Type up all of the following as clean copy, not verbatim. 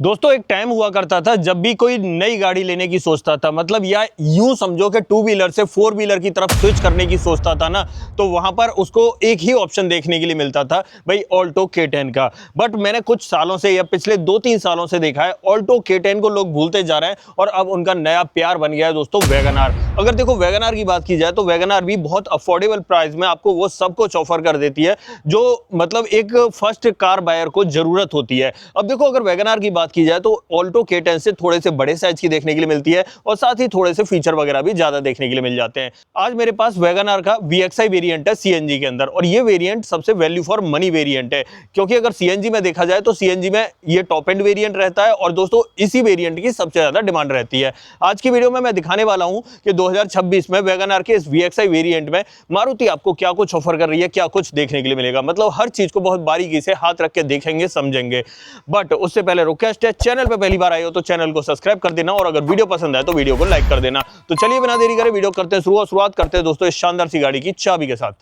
दोस्तों एक टाइम हुआ करता था जब भी कोई नई गाड़ी लेने की सोचता था, मतलब या यूं समझो कि टू व्हीलर से फोर व्हीलर की तरफ स्विच करने की सोचता था ना, तो वहां पर उसको एक ही ऑप्शन देखने के लिए मिलता था, भाई ऑल्टो K10 का। बट मैंने कुछ सालों से या पिछले 2-3 सालों से देखा है ऑल्टो K10 को लोग भूलते जा रहे हैं और अब उनका नया प्यार बन गया है दोस्तों वैगनआर। अगर देखो वैगनआर की बात की जाए तो वैगनआर भी बहुत अफोर्डेबल प्राइस में आपको वो सब कुछ ऑफर कर देती है जो मतलब एक फर्स्ट कार बायर को जरूरत होती है। अब देखो अगर वैगनआर की बात की जाए तो ऑल्टो K10 से थोड़े से बड़े साइज की देखने के लिए मिलती है और साथ ही थोड़े से फीचर वगैरह भी ज्यादा देखने के लिए मिल जाते हैं। आज मेरे पास वैगनआर का VXI वेरिएंट है CNG के अंदर, और ये वेरिएंट सबसे वैल्यू फॉर मनी वेरिएंट है, क्योंकि अगर CNG में देखा जाए तो CNG में ये टॉप एंड वेरिएंट रहता है और दोस्तों इसी वेरिएंट की सबसे ज्यादा डिमांड रहती है। आज की वीडियो में मैं दिखाने वाला हूं कि 2026 में वैगनआर के इस VXI वेरिएंट में मारुति आपको क्या कुछ ऑफर कर रही है, क्या कुछ देखने के लिए मिलेगा। मतलब हर चीज को बहुत बारीकी से हाथ रख के देखेंगे, समझेंगे। बट उससे पहले रिक्वेस्ट है, चैनल पे पहली बार आए हो तो चैनल को सब्सक्राइब कर देना, और अगर वीडियो पसंद आए तो वीडियो को लाइक कर देना। तो चलिए बिना देरी करे वीडियो करते हैं शुरुआत करते हैं दोस्तों इस शानदार सी गाड़ी की चाबी के साथ।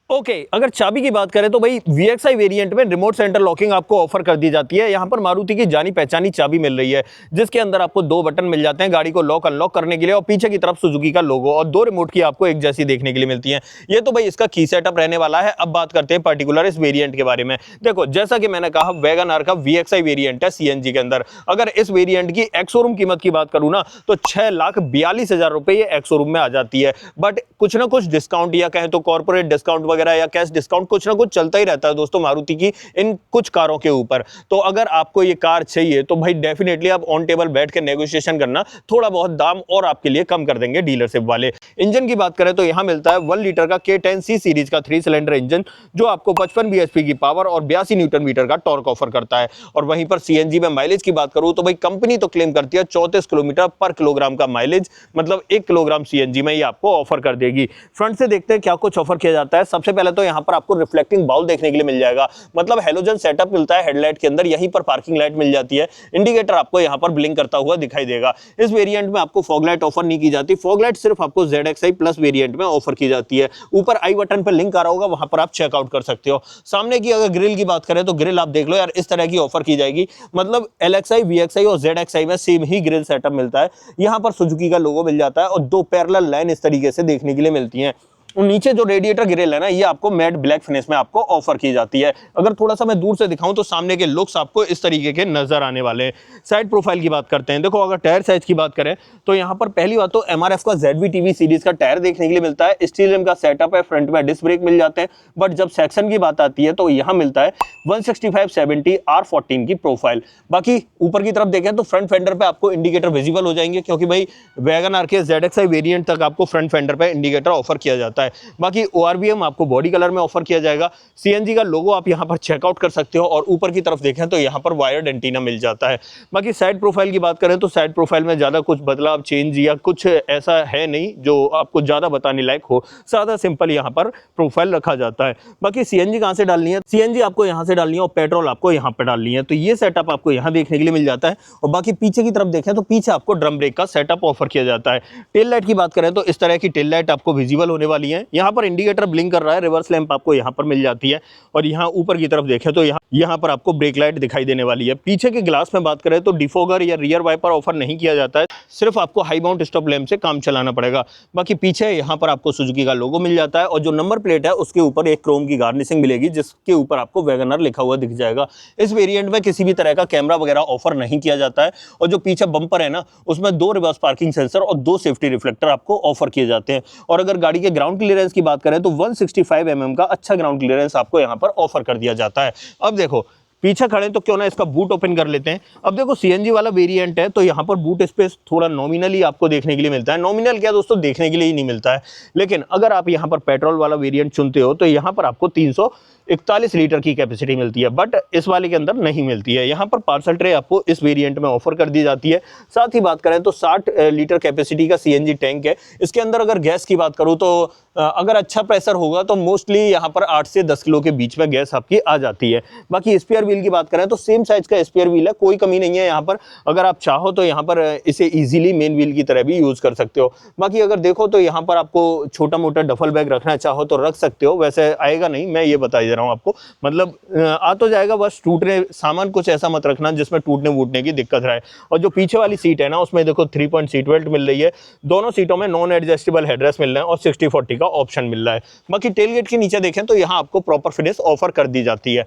ओके, अगर चाबी की बात करें तो भाई VXI वेरिएंट में रिमोट सेंटर लॉकिंग आपको ऑफर कर दी जाती है। यहाँ पर मारुति की जानी पहचानी चाबी मिल रही है जिसके अंदर आपको 2 बटन मिल जाते हैं गाड़ी को लॉक अनलॉक करने के लिए, और पीछे की तरफ सुजुकी का लोगो, और 2 रिमोट की आपको एक जैसी देखने के लिए मिलती है। ये तो भाई इसका की सेटअप रहने वाला है। अब बात करते हैं पर्टिकुलर इस वेरियंट के बारे में। देखो जैसा कि मैंने कहा वैगनआर का VXI वेरियंट है CNG के अंदर। अगर इस वेरियंट की एक्स शोरूम कीमत की बात करूँ ना तो 6,42,000 रुपए ये एक्स शोरूम में आ जाती है। बट कुछ ना कुछ डिस्काउंट या कहें तो कॉर्पोरेट डिस्काउंट वगैरह या कैश डिस्काउंट कुछ ना कुछ चलता ही रहता है दोस्तों मारुति की इन कुछ कारों के ऊपर। तो अगर आपको ये कार चाहिए तो भाई डेफिनेटली आप ऑन टेबल बैठ के नेगोशिएशन करना, थोड़ा बहुत दाम और आपके लिए कम कर देंगे डीलरशिप वाले। इंजन की बात करें तो यहां मिलता है 1 लीटर का K10C सीरीज का 3 सिलेंडर इंजन जो आपको 55 bhp की पावर और 82 न्यूटन मीटर का टॉर्क ऑफर करता है। और वहीं पर CNG में माइलेज की बात करूं तो भाई कंपनी तो क्लेम करती है 34 किलोमीटर पर किलोग्राम का माइलेज, मतलब 1 किलोग्राम CNG में ये आपको ऑफर कर देगी। फ्रंट से देखते हैं क्या कुछ ऑफर किया जाता है। सबसे पहले तो यहाँ पर आपको रिफ्लेक्टिंग बाउल देखने के लिए मिल जाएगा, मतलब हेलोजन सेटअप मिलता है हेडलाइट के अंदर, यहीं पर पार्किंग लाइट मिल जाती है। इंडिकेटर आपको यहाँ पर ब्लिंक करता हुआ दिखाई देगा। इस वेरिएंट में आपको फॉग लाइट ऑफर नहीं की जाती, फॉग लाइट सिर्फ आपको ZXI प्लस वेरिएंट में ऑफर की जाती है। ऊपर आई बटन पर लिंक आ रहा होगा, वहां पर आप चेकआउट कर सकते हो। सामने की अगर ग्रिल की बात करें तो ग्रिल आप देख लो यार, इस तरह की ऑफर की जाएगी। मतलब LXI VXI और ZXI में सेम ही ग्रिल सेटअप मिलता है। यहाँ पर सुजुकी का लोगो मिल जाता है और 2 पैरेलल लाइन इस तरीके से देखने के लिए मिलती है। नीचे जो रेडिएटर ग्रिल है ना, ये आपको मैट ब्लैक फिनिश में आपको ऑफर की जाती है। अगर थोड़ा सा मैं दूर से दिखाऊं तो सामने के लुक्स आपको इस तरीके के नजर आने वाले हैं। साइड प्रोफाइल की बात करते हैं। देखो अगर टायर साइज की बात करें तो यहाँ पर पहली बात तो MRF का ZVTV सीरीज का टायर देखने के लिए मिलता है। स्टील रिम का सेटअप है, फ्रंट में डिस्क ब्रेक मिल जाते हैं। बट जब सेक्शन की बात आती है तो यहाँ मिलता है 165/70 R14 की प्रोफाइल। बाकी ऊपर की तरफ देखें तो फ्रंट फेंडर पे आपको इंडिकेटर विजिबल हो जाएंगे, क्योंकि भाई वैगनआर के ZXI वेरिएंट तक आपको फ्रंट फेंडर पे इंडिकेटर ऑफर किया जाता है। बाकी ORVM आपको बॉडी कलर में ऑफर किया जाएगा। CNG का लोगो आप यहां पर चेकआउट कर सकते हो, और ऊपर की तरफ देखें तो यहां पर वायर्ड एंटीना मिल जाता है। बाकी साइड प्रोफाइल की बात करें तो साइड प्रोफाइल में ज्यादा कुछ बदलाव चेंज या कुछ ऐसा है नहीं जो आपको ज्यादा बताने लायक हो, सादा सिंपल यहां पर प्रोफाइल रखा जाता है। बाकी CNG कहां से डालनी है, CNG आपको यहां से डालनी है और पेट्रोल आपको यहां पर डालनी है। तो ये सेटअप आपको यहां देखने के लिए मिल जाता है। और बाकी पीछे की तरफ देखें तो पीछे आपको ड्रम ब्रेक का सेटअप ऑफर किया जाता है। टेल लाइट की बात करें तो इस तरह की टेल लाइट आपको विजिबल होने वाली है। यहाँ पर इंडिकेटर ब्लिंक कर रहा है, रिवर्स लैंप आपको यहाँ पर मिल जाती है, और यहाँ ऊपर की तरफ देखें तो यहाँ पर आपको ब्रेक लाइट दिखाई देने वाली है। पीछे के ग्लास में बात करें तो डिफोगर या रियर वाइपर ऑफर नहीं किया जाता है, सिर्फ आपको हाई माउंट स्टॉप लैंप से काम चलाना पड़ेगा। बाकी पीछे यहाँ पर आपको सुजुकी का लोगो मिल जाता है, और जो नंबर प्लेट है उसके ऊपर एक क्रोम की गार्निशिंग मिलेगी जिसके ऊपर आपको वैगनआर लिखा हुआ दिख जाएगा। इस वेरिएंट में किसी भी तरह का कैमरा वगैरह ऑफर नहीं किया जाता है, और जो पीछे बम्पर है ना उसमें 2 रिवर्स पार्किंग सेंसर और 2 सेफ्टी रिफ्लेक्टर आपको ऑफर किए जाते हैं। और अगर गाड़ी के ग्राउंड क्लियरेंस की बात करें तो 165 mm का अच्छा ग्राउंड क्लियरेंस आपको यहां पर ऑफर कर दिया जाता है। अब देखो पीछे खड़े तो क्यों ना इसका बूट ओपन कर लेते हैं। अब देखो CNG वाला वेरिएंट है तो यहाँ पर बूट स्पेस थोड़ा नॉमिनली आपको देखने के लिए मिलता है। नॉमिनल क्या दोस्तों, देखने के लिए ही नहीं मिलता है। लेकिन अगर आप यहाँ पर पेट्रोल वाला वेरिएंट चुनते हो तो यहाँ पर आपको 341 लीटर की कैपेसिटी मिलती है, बट इस वाले के अंदर नहीं मिलती है। यहाँ पर पार्सल ट्रे आपको इस वेरिएंट में ऑफर कर दी जाती है। साथ ही बात करें तो 60 लीटर कैपेसिटी का CNG टैंक है। इसके अंदर अगर गैस की बात करूँ तो अगर अच्छा प्रेशर होगा तो मोस्टली यहाँ पर 8 से 10 किलो के बीच में गैस आपकी आ जाती है। बाकी स्पेयर व्हील की बात करें तो सेम साइज का स्पेयर व्हील है, कोई कमी नहीं है यहाँ पर। अगर आप चाहो तो यहाँ पर इसे इजीली मेन व्हील की तरह भी यूज कर सकते हो। बाकी अगर देखो तो यहाँ पर आपको छोटा मोटा डफल बैग रखना चाहो तो रख सकते हो, वैसे आएगा नहीं, मैं ये बता दे रहा रहा हूँ आपको, मतलब आ तो जाएगा, बस टूटने सामान कुछ ऐसा मत रखना जिसमें टूटने वूटने की दिक्कत रहे। और जो पीछे वाली सीट है ना, उसमें देखो 3 पॉइंट सीट बेल्ट मिल रही है, दोनों सीटों में नॉन एडजस्टेबल हेडरेस्ट मिल रहे हैं और 60/40 का ऑप्शन मिल रहा है। बाकी टेलगेट के नीचे देखें तो यहाँ आपको प्रॉपर फिनिश ऑफर कर दी जाती है।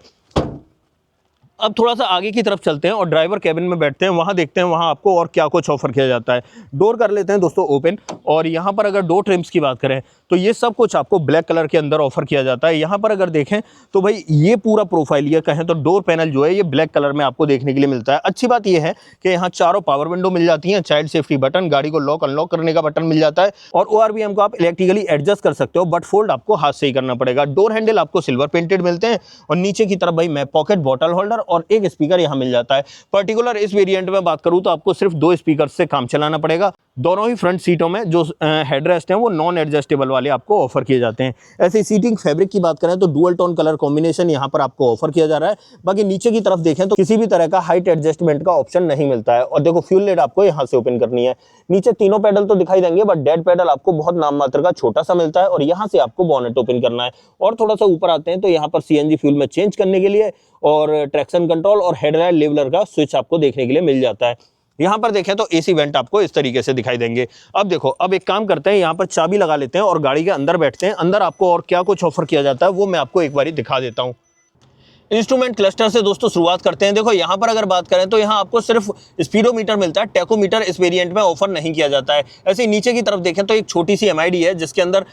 अब थोड़ा सा आगे की तरफ चलते हैं और ड्राइवर कैबिन में बैठते हैं, वहाँ देखते हैं वहाँ आपको और क्या कुछ ऑफर किया जाता है। डोर कर लेते हैं दोस्तों ओपन, और यहाँ पर अगर डोर ट्रिम्स की बात करें तो ये सब कुछ आपको ब्लैक कलर के अंदर ऑफर किया जाता है। यहाँ पर अगर देखें तो भाई ये पूरा प्रोफाइल, ये कहें तो डोर पैनल जो है ये ब्लैक कलर में आपको देखने के लिए मिलता है। अच्छी बात ये है कि यहाँ चारों पावर विंडो मिल जाती हैं, चाइल्ड सेफ्टी बटन, गाड़ी को लॉक अनलॉक करने का बटन मिल जाता है, और ORVM को आप इलेक्ट्रिकली एडजस्ट कर सकते हो, बट फोल्ड आपको हाथ से ही करना पड़ेगा। डोर हैंडल आपको सिल्वर पेंटेड मिलते हैं, और नीचे की तरफ भाई मैं पॉकेट बॉटल होल्डर और एक स्पीकर यहाँ मिल जाता है। पर्टिकुलर इस वेरिएंट में बात करूँ तो आपको सिर्फ 2 स्पीकर से काम चलाना पड़ेगा। दोनों ही फ्रंट सीटों में जो हेडरेस्ट हैं वो नॉन एडजस्टेबल वाले आपको ऑफर किए जाते हैं। ऐसे सीटिंग फैब्रिक की बात करें तो डुअल टोन कलर कॉम्बिनेशन यहाँ पर आपको ऑफर किया जा रहा है। बाकी नीचे की तरफ देखें तो किसी भी तरह का हाइट एडजस्टमेंट का ऑप्शन नहीं मिलता है। और देखो फ्यूल लिड आपको यहाँ से ओपन करनी है। नीचे तीनों पैडल तो दिखाई देंगे, बट डेड पैडल आपको बहुत नाम मात्र का छोटा सा मिलता है, और यहाँ से आपको बॉनेट ओपन करना है। और थोड़ा सा ऊपर आते हैं तो यहाँ पर CNG फ्यूल में चेंज करने के लिए और ट्रैक्शन कंट्रोल और हेडलाइट लेवलर का स्विच आपको देखने के लिए मिल जाता है। यहाँ पर देखें तो AC वेंट आपको इस तरीके से दिखाई देंगे। अब देखो, अब एक काम करते हैं, यहाँ पर चाबी लगा लेते हैं और गाड़ी के अंदर बैठते हैं। अंदर आपको और क्या कुछ ऑफर किया जाता है वो मैं आपको एक बारी दिखा देता हूँ। इंस्ट्रूमेंट क्लस्टर से दोस्तों शुरुआत करते हैं। देखो यहाँ पर अगर बात करें तो यहाँ आपको सिर्फ स्पीडोमीटर मिलता है, टैकोमीटर इस वेरिएंट में ऑफर नहीं किया जाता है। ऐसे नीचे की तरफ देखें तो एक छोटी सी MID है, जिसके अंदर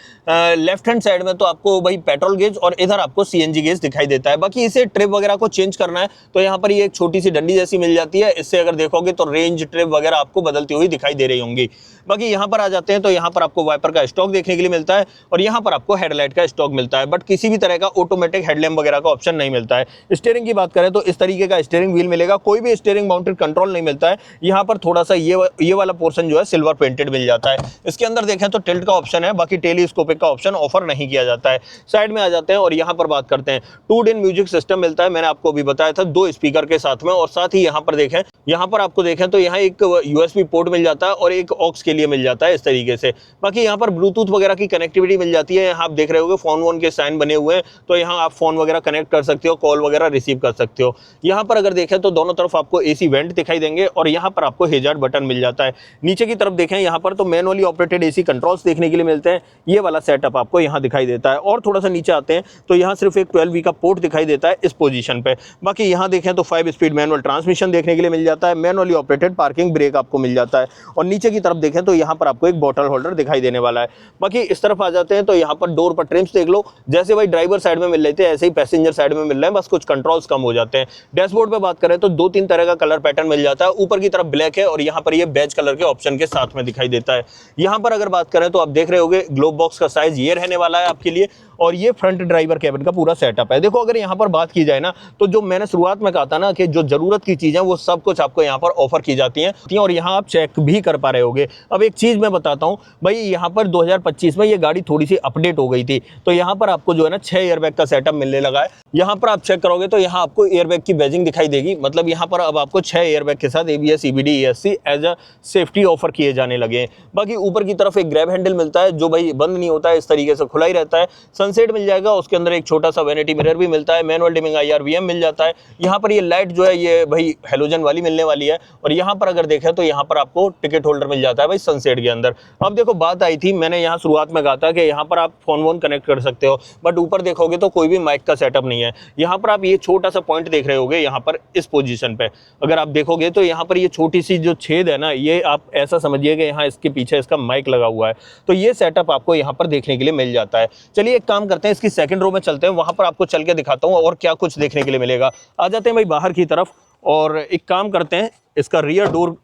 लेफ्ट हैंड साइड में तो आपको भाई पेट्रोल गेज और इधर आपको CNG गेज दिखाई देता है। बाकी इसे ट्रिप वगैरह को चेंज करना है तो यहाँ पर ये एक छोटी सी डंडी जैसी मिल जाती है। इससे अगर देखोगे तो रेंज ट्रिप वगैरह आपको बदलती हुई दिखाई दे रही होंगी। बाकी यहाँ पर आ जाते हैं तो यहाँ पर आपको वाइपर का स्टॉक देखने के लिए मिलता है, और यहाँ पर आपको हेडलाइट का स्टॉक मिलता है, बट किसी भी तरह का ऑटोमेटिक हेडलैम्प वगैरह का ऑप्शन नहीं मिलता है। स्टीयरिंग की बात करें तो इस तरीके का स्टीयरिंग व्हील मिलेगा, कोई भी स्टीयरिंग माउंटेड कंट्रोल नहीं मिलता है। यहाँ पर थोड़ा सा ये वाला पोर्शन जो है सिल्वर पेंटेड मिल जाता है। इसके अंदर देखें तो टिल्ट का ऑप्शन है, बाकी टेलीस्कोपिक का ऑप्शन ऑफर नहीं किया जाता है। साइड में आ जाते हैं और यहाँ पर बात करते हैं, 2 in म्यूजिक सिस्टम मिलता है, मैंने आपको अभी बताया था, 2 स्पीकर के साथ में। और साथ ही यहाँ पर देखें, यहाँ पर आपको देखें तो यहाँ एक USB पोर्ट मिल जाता है और एक ऑक्स के लिए मिल जाता है इस तरीके से। बाकी यहाँ पर ब्लूटूथ वगैरह की कनेक्टिविटी मिल जाती है। यहाँ आप देख रहे होगे फोन वोन के साइन बने हुए हैं, तो यहाँ आप फोन वगैरह कनेक्ट कर सकते हो, कॉल वगैरह रिसीव कर सकते हो। यहाँ पर अगर देखें तो दोनों तरफ आपको AC वेंट दिखाई देंगे, और यहाँ पर आपको हेजार्ड बटन मिल जाता है। नीचे की तरफ देखें, यहाँ पर तो मैनुअली ऑपरेटेड AC कंट्रोल्स देखने के लिए मिलते हैं। ये वाला सेटअप आपको यहाँ दिखाई देता है। और थोड़ा सा नीचे आते हैं तो यहाँ सिर्फ एक 12V का पोर्ट दिखाई देता है इस पोजीशन पे। बाकी यहाँ देखें तो 5 स्पीड मैनुअल ट्रांसमिशन देखने के लिए मिल जाता है, मैनुअली ऑपरेटेड पार्किंग ब्रेक आपको मिल जाता है। और नीचे की तरफ देखें तो यहाँ पर आपको एक बॉटल होल्डर दिखाई देने वाला है। बाकी इस तरफ आ जाते हैं तो यहाँ पर डोर पर ट्रिम्स देख लो, जैसे भाई ड्राइवर साइड में मिल रहे थे ऐसे ही पैसेंजर साइड में मिल रहे हैं, बस कुछ कंट्रोल्स कम हो जाते हैं। डैशबोर्ड पे बात करें तो 2-3 तरह का कलर पैटर्न मिल जाता है। ऊपर की तरफ ब्लैक है और यहाँ पर ये बेज कलर के ऑप्शन के साथ में दिखाई देता है। यहाँ पर अगर बात करें तो आप देख रहे होगे ग्लोब बॉक्स का साइज ये रहने वाला है आपके लिए, और ये फ्रंट ड्राइवर कैबिन का पूरा सेटअप है। देखो अगर यहाँ पर बात की जाए ना, तो जो मैंने शुरुआत में कहा था ना कि जो जरूरत की चीजें वो सब कुछ आपको यहाँ पर ऑफर की जाती हैं, और यहाँ आप चेक भी कर पा रहे होगे। अब एक चीज मैं बताता हूँ भाई, यहाँ पर 2025 में ये गाड़ी थोड़ी सी अपडेट हो गई थी, तो यहाँ पर आपको जो है ना 6 एयरबैग का सेटअप मिलने लगा है। यहाँ पर आप चेक करोगे तो यहाँ आपको एयरबैग की बैजिंग दिखाई देगी, मतलब यहाँ पर अब आपको 6 एयरबैग के साथ ABS EBD ESC as a safety offer किए जाने लगे हैं। बाकी ऊपर की तरफ एक ग्रैब हैंडल मिलता है जो भाई बंद नहीं होता है, इस तरीके से खुला ही रहता है। सनसेट मिल जाएगा, उसके अंदर एक छोटा सा वैनिटी मिरर भी मिलता है, मैनुअल डिमिंग IRVM मिल जाता है। यहाँ पर ये लाइट जो है ये भाई हेलोजन वाली मिलने वाली है। और यहाँ पर अगर देखें तो यहाँ पर आपको टिकट होल्डर मिल जाता है भाई सनसेट के अंदर। अब देखो बात आई थी, मैंने यहाँ शुरुआत में कहा था कि यहाँ पर आप फोन वोन कनेक्ट कर सकते हो, बट ऊपर देखोगे तो कोई भी माइक का सेटअप नहीं है। यहाँ पर आप ये छोटा सा पॉइंट देख रहे होगे, यहाँ पर इस पोजीशन पे अगर आप देखोगे तो यहाँ पर ये छोटी सी जो छेद है ना, ये आप ऐसा समझिए कि यहाँ इसके पीछे इसका माइक लगा हुआ है। तो ये सेटअप आपको यहाँ पर देखने के लिए मिल जाता है। चलिए एक काम करते हैं, इसकी सेकंड रो में चलते हैं, वहां पर आपको चल के दिखाता हूँ और क्या कुछ देखने के लिए मिलेगा। आ जाते हैं भाई बाहर की तरफ, और एक काम करते हैं, इसका रियर डोर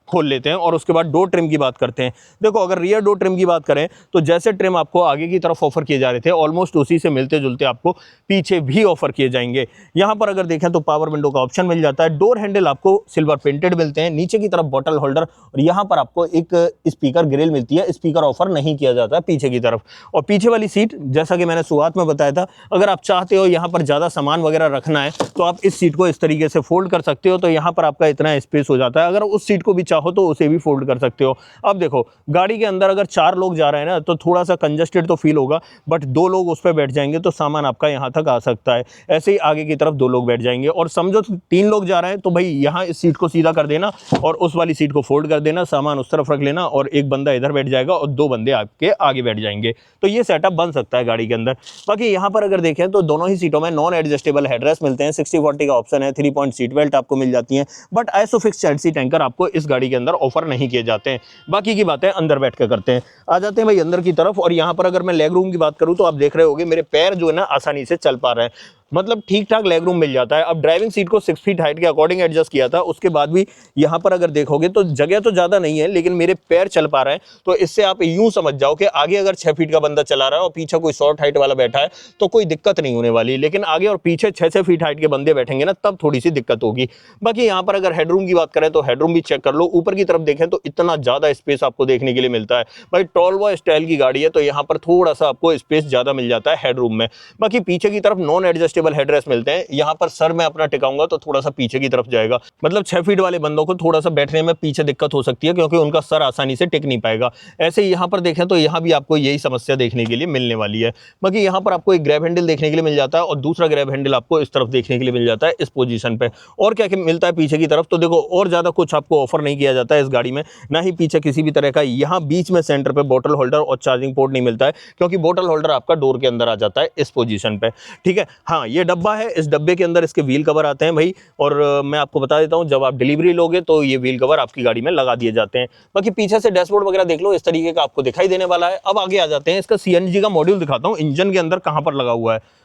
खोल लेते हैं और उसके बाद डोर ट्रिम की बात करते हैं। देखो अगर रियर डोर ट्रिम की बात करें तो जैसे ट्रिम आपको आगे की तरफ ऑफर किए जा रहे थे, ऑलमोस्ट उसी से मिलते जुलते आपको पीछे भी ऑफर किए जाएंगे। यहाँ पर अगर देखें तो पावर विंडो का ऑप्शन मिल जाता है, डोर हैंडल आपको सिल्वर पेंटेड मिलते हैं, नीचे की तरफ बॉटल होल्डर, और यहाँ पर आपको एक स्पीकर ग्रिल मिलती है। स्पीकर ऑफर नहीं किया जाता है पीछे की तरफ। और पीछे वाली सीट, जैसा कि मैंने शुरुआत में बताया था, अगर आप चाहते हो यहाँ पर ज़्यादा सामान वगैरह रखना है तो आप इस सीट को इस तरीके से फोल्ड कर सकते हो, तो यहाँ पर आपका इतना स्पेस हो जाता है। अगर उस सीट को भी चाहो चाहो तो उसे भी फोल्ड कर सकते हो। अब देखो गाड़ी के अंदर अगर 4 लोग जा रहे हैं ना तो थोड़ा सा कंजस्टेड तो फील होगा, बट 2 लोग उस पर बैठ जाएंगे तो सामान आपका यहाँ तक आ सकता है। ऐसे ही आगे की तरफ 2 लोग बैठ जाएंगे, और समझो 3 लोग जा रहे हैं तो भाई यहाँ इस सीट को सीधा कर देना और उस वाली सीट को फोल्ड कर देना, सामान उस तरफ रख लेना और एक बंदा इधर बैठ जाएगा और 2 बंदे आपके आगे बैठ जाएंगे। तो ये सेटअप बन सकता है गाड़ी के अंदर। बाकी यहाँ पर अगर देखें तो दोनों ही सीटों में नॉन एडजस्टेबल हेडरेस्ट मिलते हैं, 60/40 का ऑप्शन है, 3 पॉइंट सीट बेल्ट आपको मिल जाती है, but isofix child seat anchor आपको इस गाड़ी के अंदर ऑफर नहीं किए जाते हैं। बाकी की बातें अंदर बैठ के करते हैं। आ जाते हैं भाई अंदर की तरफ, और यहाँ पर अगर मैं लेग रूम की बात करूँ तो आप देख रहे होंगे मेरे पैर जो है ना आसानी से चल पा रहे हैं, मतलब ठीक ठाक लेग रूम मिल जाता है। अब ड्राइविंग सीट को 6 फीट हाइट के अकॉर्डिंग एडजस्ट किया था, उसके बाद भी यहाँ पर अगर देखोगे तो जगह तो ज़्यादा नहीं है, लेकिन मेरे पैर चल पा रहे हैं। तो इससे आप यूं समझ जाओ कि आगे अगर 6 फीट का बंदा चला रहा है और पीछे कोई शॉर्ट हाइट वाला बैठा है तो कोई दिक्कत नहीं होने वाली, लेकिन आगे और पीछे 6 फीट हाइट के बंदे बैठेंगे ना तब थोड़ी सी दिक्कत होगी। बाकी यहाँ पर अगर हेडरूम की बात करें तो हेडरूम भी चेक कर लो, ऊपर की तरफ देखें तो इतना ज़्यादा स्पेस आपको देखने के लिए मिलता है। भाई टॉल्वो स्टाइल की गाड़ी है तो यहाँ पर थोड़ा सा आपको स्पेस ज़्यादा मिल जाता है हेडरूम में। बाकी पीछे की तरफ नॉन एडजस्टेबल हेडरेस्ट मिलते हैं, यहाँ पर सर मैं अपना टिकाऊंगा तो थोड़ा सा पीछे की तरफ जाएगा, मतलब 6 फीट वाले बंदों को थोड़ा सा बैठने में पीछे दिक्कत हो सकती है क्योंकि उनका सर आसानी से टिक नहीं पाएगा। ऐसे ही यहाँ पर देखें तो यहाँ भी आपको यही समस्या देखने के लिए मिलने वाली है। बाकी यहाँ पर आपको एक ग्रैब हैंडल देखने के लिए मिल जाता है और दूसरा ग्रैब हैंडल आपको इस तरफ देखने के लिए मिल जाता है इस पोजीशन पे। और क्या मिलता है पीछे की तरफ तो देखो और ज्यादा कुछ आपको ऑफर नहीं किया जाता है इस गाड़ी में, ना ही पीछे किसी भी तरह का यहाँ बीच में सेंटर पे बोतल होल्डर और चार्जिंग पोर्ट नहीं मिलता है, क्योंकि बोतल होल्डर आपका डोर के अंदर आ जाता है इस पोजीशन पे। ठीक है, हाँ ये डब्बा है, इस डब्बे के अंदर इसके व्हील कवर आते हैं भाई, और मैं आपको बता देता हूं जब आप डिलीवरी लोगे तो ये व्हील कवर आपकी गाड़ी में लगा दिए जाते हैं। बाकी पीछे से डैशबोर्ड वगैरह देख लो, इस तरीके का आपको दिखाई देने वाला है। अब आगे आ जाते हैं, इसका सीएनजी का मॉड्यूल दिखाता हूं इंजन के अंदर कहां पर लगा हुआ है।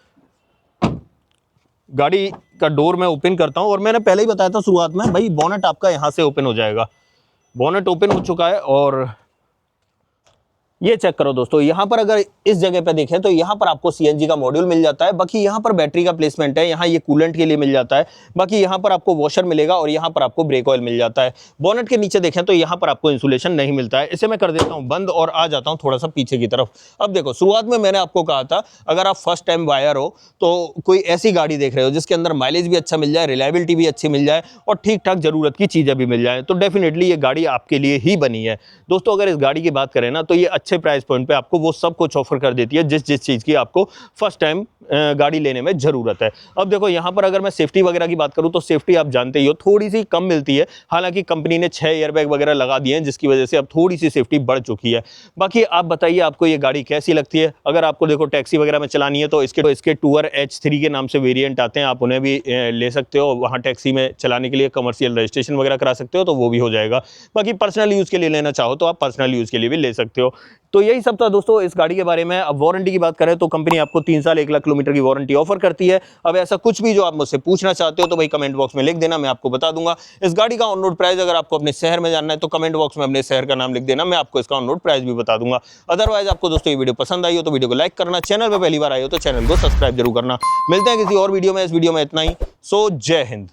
गाड़ी का डोर मैं ओपन करता हूं और मैंने पहले ही बताया था शुरुआत में भाई बोनेट आपका यहां से ओपन हो जाएगा। बोनेट ओपन हो चुका है और ये चेक करो दोस्तों, यहाँ पर अगर इस जगह पे देखें तो यहाँ पर आपको सीएनजी का मॉड्यूल मिल जाता है। बाकी यहाँ पर बैटरी का प्लेसमेंट है, यहाँ ये कूलेंट के लिए मिल जाता है। बाकी यहाँ पर आपको वॉशर मिलेगा और यहाँ पर आपको ब्रेक ऑयल मिल जाता है। बोनेट के नीचे देखें तो यहाँ पर आपको इंसुलेशन नहीं मिलता है। इसे मैं कर देता हूँ बंद और आ जाता हूँ थोड़ा सा पीछे की तरफ। अब देखो शुरुआत में मैंने आपको कहा था अगर आप फर्स्ट टाइम बायर हो तो कोई ऐसी गाड़ी देख रहे हो जिसके अंदर माइलेज भी अच्छा मिल जाए, रिलायबिलिटी भी अच्छी मिल जाए और ठीक ठाक जरूरत की चीज़ें भी मिल जाए, तो डेफिनेटली ये गाड़ी आपके लिए ही बनी है। दोस्तों अगर इस गाड़ी की बात करें ना तो ये अच्छे प्राइस पॉइंट पे आपको वो सब कुछ ऑफर कर देती है जिस चीज़ की आपको फर्स्ट टाइम गाड़ी लेने में ज़रूरत है। अब देखो यहाँ पर अगर मैं सेफ्टी वगैरह की बात करूँ तो सेफ्टी आप जानते ही हो थोड़ी सी कम मिलती है, हालांकि कंपनी ने 6 एयरबैग वगैरह लगा दिए हैं जिसकी वजह से अब थोड़ी सी सेफ्टी बढ़ चुकी है। बाकी आप बताइए आपको ये गाड़ी कैसी लगती है। अगर आपको देखो टैक्सी वगैरह में चलानी है तो इसके टूर H3 के नाम से वेरिएंट आते हैं, आप उन्हें भी ले सकते हो। वहाँ टैक्सी में चलाने के लिए कमर्शियल रजिस्ट्रेशन वगैरह करा सकते हो तो वो भी हो जाएगा। बाकी पर्सनल यूज़ के लिए लेना चाहो तो आप पर्सनल यूज़ के लिए भी ले सकते हो। तो यही सब था दोस्तों इस गाड़ी के बारे में। अब वारंटी की बात करें तो कंपनी आपको 3 साल 1 लाख किलोमीटर की वारंटी ऑफर करती है। अब ऐसा कुछ भी जो आप मुझसे पूछना चाहते हो तो भाई कमेंट बॉक्स में लिख देना, मैं आपको बता दूंगा। इस गाड़ी का ऑन रोड प्राइस अगर आपको अपने शहर में जानना है तो कमेंट बॉक्स में अपने शहर का नाम लिख देना, मैं आपको इसका ऑन रोड प्राइस भी बता दूंगा। अदरवाइज आपको दोस्तों ये वीडियो पसंद आई हो तो वीडियो को लाइक करना, चैनल पर पहली बार आए हो तो चैनल को सब्सक्राइब जरूर करना। मिलते हैं किसी और वीडियो में, इस वीडियो में इतना ही। सो जय हिंद।